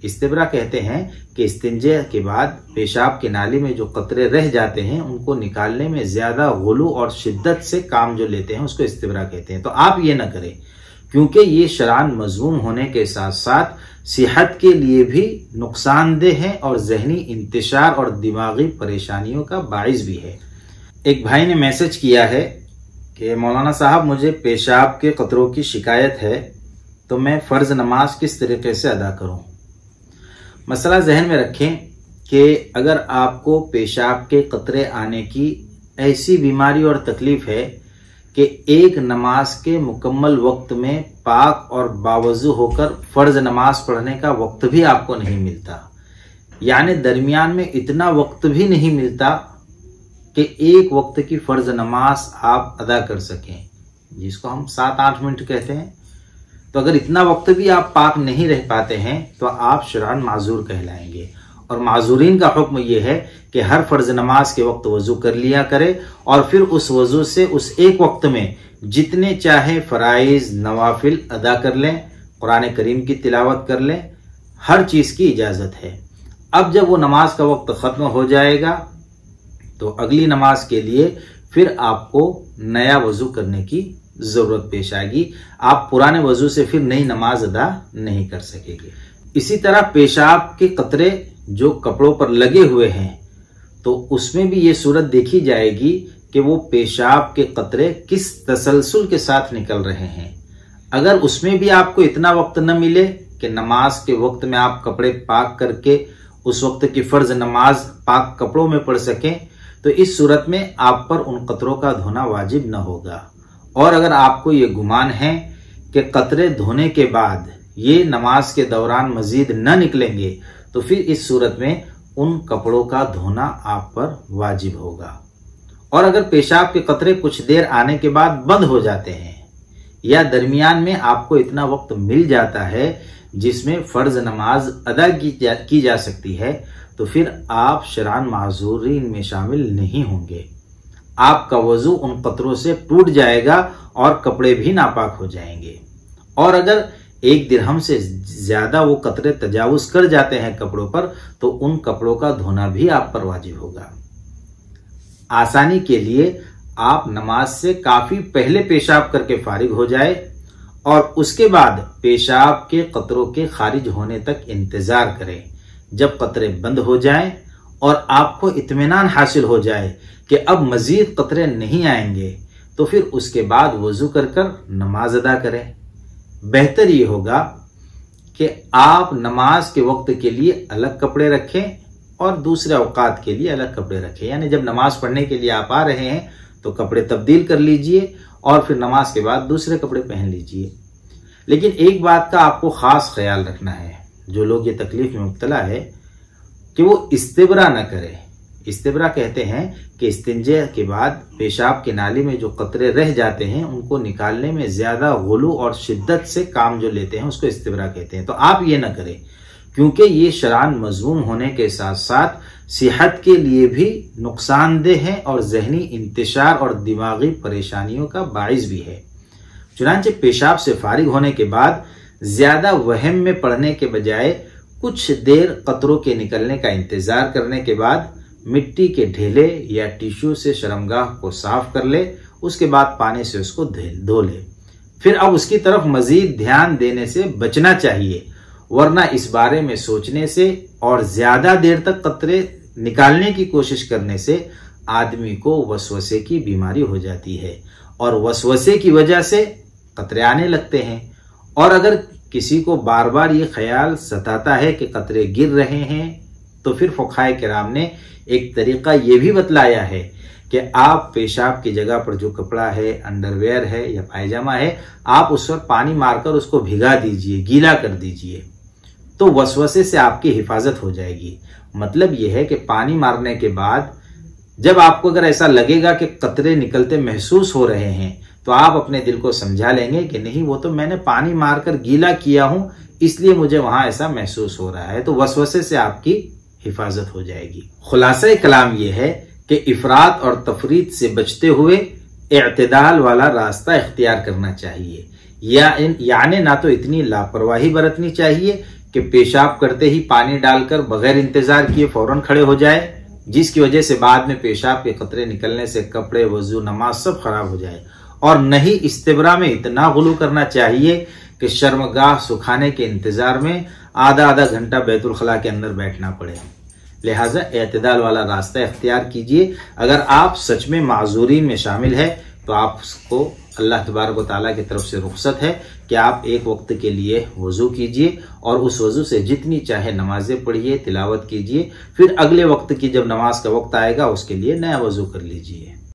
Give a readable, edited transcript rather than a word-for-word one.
इस्तिब्रा कहते हैं कि इस्तिंजे के बाद पेशाब की नाली में जो कतरे रह जाते हैं उनको निकालने में ज्यादा गुलू और शिद्दत से काम जो लेते हैं उसको इस्तिब्रा कहते हैं। तो आप ये ना करें, क्योंकि ये शरान मजमूम होने के साथ साथ सेहत के लिए भी नुकसानदेह है और जहनी इंतशार और दिमागी परेशानियों का बाइस भी है। एक भाई ने मैसेज किया है कि मौलाना साहब, मुझे पेशाब के कतरों की शिकायत है, तो मैं फ़र्ज नमाज किस तरीके से अदा करूं। मसला जहन में रखें कि अगर आपको पेशाब के कतरे आने की ऐसी बीमारी और तकलीफ है कि एक नमाज के मुकम्मल वक्त में पाक और बावजू होकर फ़र्ज नमाज पढ़ने का वक्त भी आपको नहीं मिलता, यानी दरमियान में इतना वक्त भी नहीं मिलता कि एक वक्त की फ़र्ज नमाज आप अदा कर सकें, जिसको हम 7-8 मिनट कहते हैं। तो अगर इतना वक्त भी आप पाक नहीं रह पाते हैं तो आप शरान माजूर कहलाएंगे। और माजूरीन का हुक्म यह है कि हर फर्ज नमाज के वक्त वजू कर लिया करे और फिर उस वजू से उस एक वक्त में जितने चाहे फराइज नवाफिल अदा कर लें, कुरान करीम की तिलावत कर लें, हर चीज की इजाजत है। अब जब वो नमाज का वक्त खत्म हो जाएगा तो अगली नमाज के लिए फिर आपको नया वजू करने की जरूरत पेश आएगी। आप पुराने वजू से फिर नई नमाज अदा नहीं कर सकेंगे। इसी तरह पेशाब के कतरे जो कपड़ों पर लगे हुए हैं तो उसमें भी ये सूरत देखी जाएगी कि वो पेशाब के कतरे किस तसलसल के साथ निकल रहे हैं। अगर उसमें भी आपको इतना वक्त न मिले कि नमाज के वक्त में आप कपड़े पाक करके उस वक्त की फर्ज नमाज पाक कपड़ों में पढ़ सकें, तो इस सूरत में आप पर उन कतरों का धोना वाजिब न होगा। और अगर आपको ये गुमान है कि कतरे धोने के बाद ये नमाज के दौरान मजीद न निकलेंगे, तो फिर इस सूरत में उन कपड़ों का धोना आप पर वाजिब होगा। और अगर पेशाब के कतरे कुछ देर आने के बाद बंद हो जाते हैं या दरमियान में आपको इतना वक्त मिल जाता है जिसमें फर्ज नमाज अदा की जा सकती है, तो फिर आप शरान माजूरीन में शामिल नहीं होंगे। आपका वजू उन कतरों से टूट जाएगा और कपड़े भी नापाक हो जाएंगे। और अगर 1 दिरहम से ज्यादा वो कतरे तजावुज कर जाते हैं कपड़ों पर, तो उन कपड़ों का धोना भी आप पर वाजिब होगा। आसानी के लिए आप नमाज से काफी पहले पेशाब करके फारिग हो जाए और उसके बाद पेशाब के कतरों के खारिज होने तक इंतजार करें। जब कतरे बंद हो जाएं और आपको इत्मीनान हासिल हो जाए कि अब मजीद कतरे नहीं आएंगे, तो फिर उसके बाद वजू कर कर नमाज अदा करें। बेहतर ये होगा कि आप नमाज के वक्त के लिए अलग कपड़े रखें और दूसरे औकात के लिए अलग कपड़े रखें। यानी जब नमाज पढ़ने के लिए आप आ रहे हैं तो कपड़े तब्दील कर लीजिए और फिर नमाज के बाद दूसरे कपड़े पहन लीजिए। लेकिन एक बात का आपको खास ख्याल रखना है, जो लोग ये तकलीफ में मुब्तला है, कि वो इस्तिब्रा न करें। इस्तिब्रा कहते हैं कि इस्तिंजे के बाद पेशाब की नाली में जो कतरे रह जाते हैं उनको निकालने में ज्यादा गुलू और शिद्दत से काम जो लेते हैं उसको इस्तिब्रा कहते हैं। तो आप ये ना करें, क्योंकि ये शरान मजमूम होने के साथ साथ सेहत के लिए भी नुकसानदेह है और जहनी इंतशार और दिमागी परेशानियों का बाइस भी है। चुनांचे पेशाब से फारिग होने के बाद ज्यादा वहम में पड़ने के बजाय कुछ देर कतरों के निकलने का इंतजार करने के बाद मिट्टी के ढेले या टिश्यू से शर्मगाह को साफ कर ले, उसके बाद पानी से उसको धो ले। फिर अब उसकी तरफ मजीद ध्यान देने से बचना चाहिए, वरना इस बारे में सोचने से और ज्यादा देर तक कतरे निकालने की कोशिश करने से आदमी को वसवसे की बीमारी हो जाती है और वसवसे की वजह से कतरे आने लगते हैं। और अगर किसी को बार बार ये ख्याल सताता है कि कतरे गिर रहे हैं, तो फिर फुक़हाए किराम ने एक तरीका ये भी बतलाया है कि आप पेशाब की जगह पर जो कपड़ा है, अंडरवेयर है या पायजामा है, आप उस पर पानी मारकर उसको भिगा दीजिए, गीला कर दीजिए, तो वसवसे से आपकी हिफाजत हो जाएगी। मतलब यह है कि पानी मारने के बाद जब आपको अगर ऐसा लगेगा कि कतरे निकलते महसूस हो रहे हैं, तो आप अपने दिल को समझा लेंगे कि नहीं, वो तो मैंने पानी मारकर गीला किया हूं, इसलिए मुझे वहां ऐसा महसूस हो रहा है। तो वसवसे से आपकी हिफाजत हो जाएगी। खुलासा कलाम यह है कि इफरात और तफरीत से बचते हुए इत्तेदाल वाला रास्ता इख्तियार करना चाहिए। यानी ना तो इतनी लापरवाही बरतनी चाहिए कि पेशाब करते ही पानी डालकर बगैर इंतजार किए फौरन खड़े हो जाए, जिसकी वजह से बाद में पेशाब के कतरे निकलने से कपड़े, वजू, नमाज सब खराब हो जाए। और नहीं इस्तिब्रा में इतना गुलू करना चाहिए कि शर्मगाह सुखाने के इंतजार में आधा आधा घंटा बैतुल खला के अंदर बैठना पड़े। लिहाजा एतदाल वाला रास्ता इख्तियार कीजिए। अगर आप सच में माजूरीन में शामिल है तो आपको अल्लाह तबारक व तआला की तरफ से रुख्सत है कि आप एक वक्त के लिए वजू कीजिए और उस वजू से जितनी चाहे नमाजें पढ़िए, तिलावत कीजिए। फिर अगले वक्त की जब नमाज का वक्त आएगा उसके लिए नया वजू कर लीजिए।